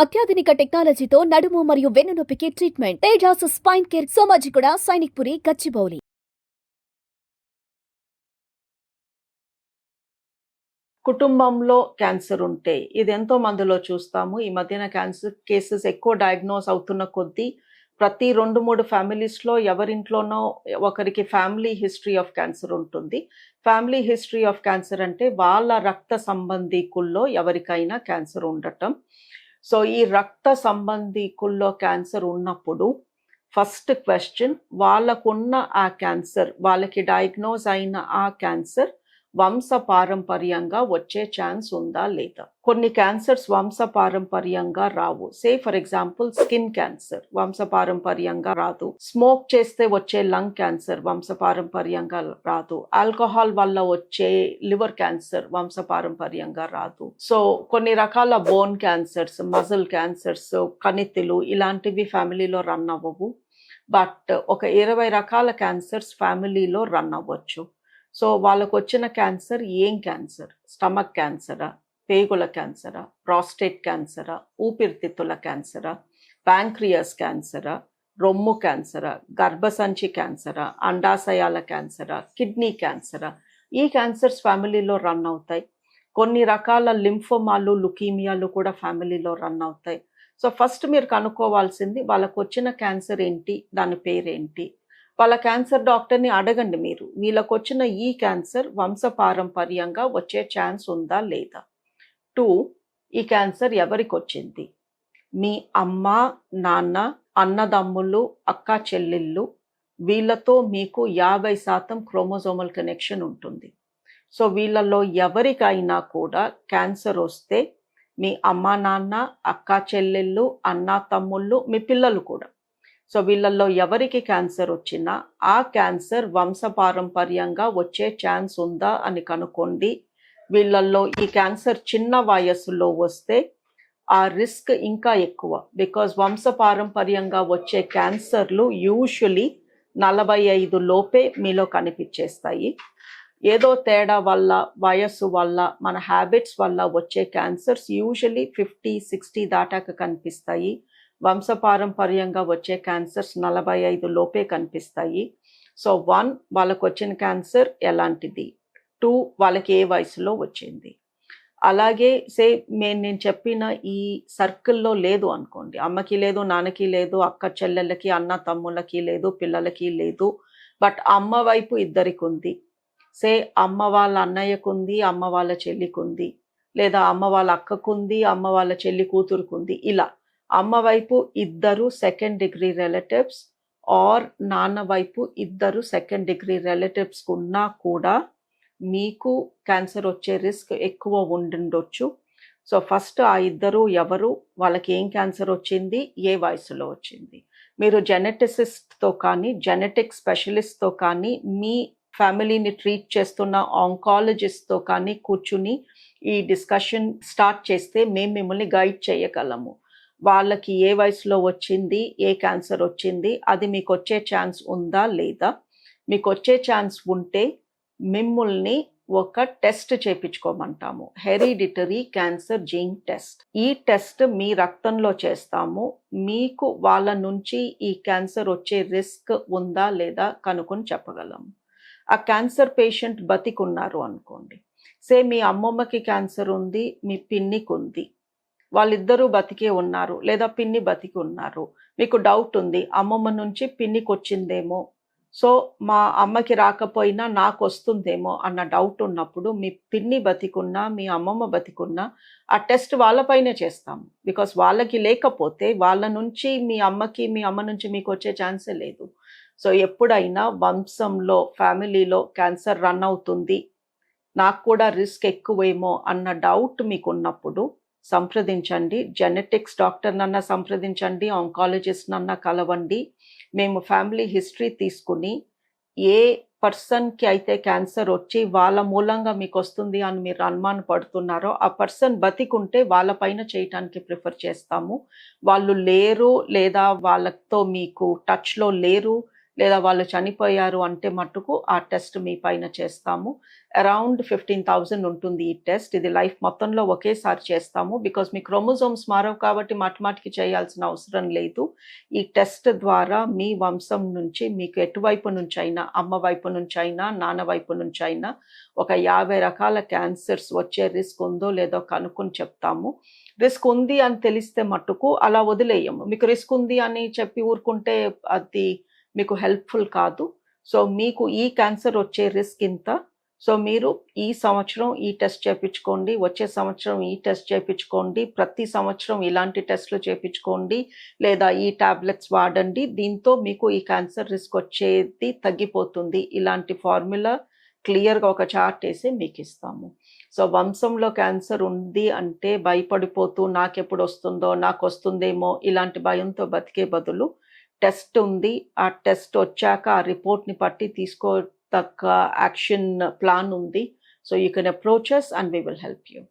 అత్యాధునిక టెక్నాలజీతో నడుము మరియు వెన్నునొప్పికి treatment. Tejas spine care, Somajiguda, Sainikpuri, Gachibowli. కుటుంబంలో క్యాన్సర్ ఉంటే ఇది ఎంతో మందిలో చూస్తాము. ఈ మధ్యన క్యాన్సర్ కేసెస్ ఎక్కువ డయాగ్నోస్ అవుతున్న కొద్దీ ప్రతి 2-3 ఫ్యామిలీస్‌లో ఎవరింట్లోనో ఒకరికి ఫ్యామిలీ హిస్టరీ ఆఫ్ క్యాన్సర్ ఉంటుంది. ఫ్యామిలీ హిస్టరీ ఆఫ్ క్యాన్సర్ అంటే వాళ్ళ రక్త సంబంధీకుల్లో ఎవరికైనా క్యాన్సర్ ఉండటం. సో ఈ రక్త సంబంధీకుల్లో క్యాన్సర్ ఉన్నప్పుడు ఫస్ట్ క్వెషన్, వాళ్ళకున్న ఆ క్యాన్సర్, వాళ్ళకి డయాగ్నోస్ అయిన ఆ క్యాన్సర్ వంశపారంపర్యంగా వచ్చే ఛాన్స్ ఉందా లేదా? కొన్ని క్యాన్సర్స్ వంశపారంపర్యంగా రావు. Say for example skin cancer వంశపారంపర్యంగా రాదు. స్మోక్ చేస్తే వచ్చే లంగ్ క్యాన్సర్ వంశపారంపర్యంగా రాదు. ఆల్కహాల్ వల్ల వచ్చే లివర్ క్యాన్సర్ వంశపారంపర్యంగా రాదు. సో కొన్ని రకాల బోన్ క్యాన్సర్స్, మజిల్ క్యాన్సర్స్, కణితిలు ఇలాంటివి ఫ్యామిలీలో రన్ అవ్వవు. బట్ ఒక 20 రకాల క్యాన్సర్స్ ఫ్యామిలీలో రన్ అవ్వచ్చు. సో వాళ్ళకు వచ్చిన క్యాన్సర్ ఏం క్యాన్సర్? స్టమక్ క్యాన్సరా, పేగుల క్యాన్సరా, ప్రాస్టేట్ క్యాన్సరా, ఊపిరితిత్తుల క్యాన్సరా, ప్యాంక్రియాస్ క్యాన్సరా, రొమ్ము క్యాన్సరా, గర్భసంచి క్యాన్సరా, అండాశయాల క్యాన్సరా, కిడ్నీ క్యాన్సరా? ఈ క్యాన్సర్స్ ఫ్యామిలీలో రన్ అవుతాయి. కొన్ని రకాల లింఫోమాలు, లుకీమియాలు కూడా ఫ్యామిలీలో రన్ అవుతాయి. సో ఫస్ట్ మీరు కనుక్కోవాల్సింది వాళ్ళకు వచ్చిన క్యాన్సర్ ఏంటి, దాని పేరేంటి? వాళ్ళ క్యాన్సర్ డాక్టర్ని అడగండి మీరు, వీళ్ళకు వచ్చిన ఈ క్యాన్సర్ వంశపారంపర్యంగా వచ్చే ఛాన్స్ ఉందా లేదా? 2, ఈ క్యాన్సర్ ఎవరికి వచ్చింది? మీ అమ్మ, నాన్న, అన్నదమ్ములు, అక్క చెల్లెళ్ళు వీళ్ళతో మీకు 50% క్రోమోజోమల్ కనెక్షన్ ఉంటుంది. సో వీళ్ళలో ఎవరికైనా కూడా క్యాన్సర్ వస్తే మీ అమ్మ, నాన్న, అక్క చెల్లెళ్ళు, అన్న తమ్ముళ్ళు, మీ పిల్లలు కూడా, సో వీళ్ళల్లో ఎవరికి క్యాన్సర్ వచ్చినా ఆ క్యాన్సర్ వంశపారంపర్యంగా వచ్చే ఛాన్స్ ఉందా అని కనుక్కోండి. వీళ్ళల్లో ఈ క్యాన్సర్ చిన్న వయస్సులో వస్తే ఆ రిస్క్ ఇంకా ఎక్కువ. బికాజ్ వంశపారంపర్యంగా వచ్చే క్యాన్సర్లు యూజువలీ 45 లోపే మీలో కనిపించేస్తాయి. ఏదో తేడా వల్ల, వయస్సు వల్ల, మన హ్యాబిట్స్ వల్ల వచ్చే క్యాన్సర్స్ యూజువలీ 50-60 దాటాక కనిపిస్తాయి. వంశపారంపర్యంగా వచ్చే క్యాన్సర్స్ 45 లోపే కనిపిస్తాయి. సో 1, వాళ్ళకు వచ్చిన క్యాన్సర్ ఎలాంటిది? 2, వాళ్ళకి ఏ వయసులో వచ్చింది? అలాగే నేను చెప్పిన ఈ సర్కిల్లో లేదు అనుకోండి, అమ్మకి లేదు, నాన్నకి లేదు, అక్క చెల్లెళ్ళకి, అన్న తమ్ముళ్ళకి లేదు, పిల్లలకి లేదు, బట్ అమ్మ వైపు ఇద్దరికి ఉంది. అమ్మ వాళ్ళ అన్నయ్యకుంది, అమ్మ వాళ్ళ చెల్లికుంది, లేదా అమ్మ వాళ్ళ అక్కకుంది, అమ్మ వాళ్ళ చెల్లి కూతురుకుంది. ఇలా అమ్మ వైపు ఇద్దరు సెకండ్ డిగ్రీ రిలేటివ్స్ ఆర్ నాన్న వైపు ఇద్దరు సెకండ్ డిగ్రీ రిలేటివ్స్ ఉన్నా కూడా మీకు క్యాన్సర్ వచ్చే రిస్క్ ఎక్కువ ఉండుండొచ్చు. సో ఫస్ట్ ఆ ఇద్దరు ఎవరు, వాళ్ళకి ఏం క్యాన్సర్ వచ్చింది, ఏ వయసులో వచ్చింది? మీరు జెనెటిసిస్ట్తో కానీ, జెనెటిక్ స్పెషలిస్ట్తో కానీ, మీ ఫ్యామిలీని ట్రీట్ చేస్తున్న ఆంకాలజిస్ట్తో కానీ కూర్చుని ఈ డిస్కషన్ స్టార్ట్ చేస్తే మేము మిమ్మల్ని గైడ్ చేయగలము. వాళ్ళకి ఏ వయసులో వచ్చింది, ఏ క్యాన్సర్ వచ్చింది, అది మీకు వచ్చే ఛాన్స్ ఉందా లేదా? మీకు వచ్చే ఛాన్స్ ఉంటే మిమ్మల్ని ఒక టెస్ట్ చేయించుకోమంటాము, హెరిడిటరీ క్యాన్సర్ జీన్ టెస్ట్. ఈ టెస్ట్ మీ రక్తంలో చేస్తాము. మీకు వాళ్ళ నుంచి ఈ క్యాన్సర్ వచ్చే రిస్క్ ఉందా లేదా కనుక్కొని చెప్పగలము. ఆ క్యాన్సర్ పేషెంట్ బతికున్నారు అనుకోండి, మీ అమ్మమ్మకి క్యాన్సర్ ఉంది, మీ పిన్నికి ఉంది, వాళ్ళిద్దరూ బతికే ఉన్నారు, లేదా పిన్ని బతికి ఉన్నారు. మీకు డౌట్ ఉంది, అమ్మమ్మ నుంచి పిన్నికి వచ్చిందేమో, సో మా అమ్మకి రాకపోయినా నాకు వస్తుందేమో అన్న డౌట్ ఉన్నప్పుడు, మీ పిన్ని బతికున్నా, మీ అమ్మమ్మ బతికున్నా ఆ టెస్ట్ వాళ్ళపైనే చేస్తాము. బికాస్ వాళ్ళకి లేకపోతే వాళ్ళ నుంచి మీ అమ్మకి, మీ అమ్మ నుంచి మీకు వచ్చే ఛాన్సే లేదు. సో ఎప్పుడైనా వంశంలో, ఫ్యామిలీలో క్యాన్సర్ రన్ అవుతుంది, నాకు కూడా రిస్క్ ఎక్కువేమో అన్న డౌట్ మీకు ఉన్నప్పుడు సంప్రదించండి. జెనెటిక్స్ డాక్టర్నన్నా సంప్రదించండి, ఆంకాలజిస్ట్నన్నా కలవండి. మేము ఫ్యామిలీ హిస్టరీ తీసుకుని ఏ పర్సన్కి అయితే క్యాన్సర్ వచ్చి వాళ్ళ మూలంగా మీకు వస్తుంది అని మీరు అనుమాన పడుతున్నారో ఆ పర్సన్ బతికుంటే వాళ్ళపైన చేయటానికి ప్రిఫర్ చేస్తాము. వాళ్ళు లేరు, లేదా వాళ్ళతో మీకు టచ్లో లేరు, లేదా వాళ్ళు చనిపోయారు అంటే మట్టుకు ఆ టెస్ట్ మీ పైన చేస్తాము. అరౌండ్ 15,000 ఉంటుంది ఈ టెస్ట్. ఇది లైఫ్ మొత్తంలో ఒకేసారి చేస్తాము. బికాజ్ మీ క్రోమోజోమ్స్ మారవు కాబట్టి మాటిమాటికి చేయాల్సిన అవసరం లేదు. ఈ టెస్ట్ ద్వారా మీ వంశం నుంచి మీకు ఎటువైపు నుంచైనా, అమ్మ వైపు నుంచైనా, నాన్న వైపు నుంచైనా ఒక 50 రకాల క్యాన్సర్స్ వచ్చే రిస్క్ ఉందో లేదో కనుక్కొని చెప్తాము. రిస్క్ ఉంది అని తెలిస్తే మట్టుకు అలా వదిలేయము. మీకు రిస్క్ ఉంది అని చెప్పి ఊరుకుంటే అది మీకు హెల్ప్‌ఫుల్ కాదు. సో, మీకు ఈ క్యాన్సర్ వచ్చే రిస్క్ ఇంత. సో, మీరు ఈ సంవత్సరం ఈ టెస్ట్ చేపించుకోండి. వచ్చే సంవత్సరం ఈ టెస్ట్ చేపించుకోండి. ప్రతి సంవత్సరం ఇలాంటి టెస్ట్‌లు చేపించుకోండి. లేదా ఈ టాబ్లెట్స్ వాడండి. దీంతో మీకు ఈ క్యాన్సర్ రిస్క్ వచ్చేది తగ్గిపోతుంది. ఇలాంటి ఫార్ములా క్లియర్‌గా ఒక చార్ట్ ఏసి మీకిస్తాము. సో, వంశంలో క్యాన్సర్ ఉంది అంటే భయపడిపోతూ నాకెప్పుడొస్తుందో, నాకొస్తుందేమో ఇలాంటి భయంతో బతికే బదులు టెస్ట్ ఉంది. ఆ టెస్ట్ వచ్చాక ఆ రిపోర్ట్‌ని బట్టి తీసుకోదగ్గ యాక్షన్ ప్లాన్ ఉంది. So, you can approach us and we will help you.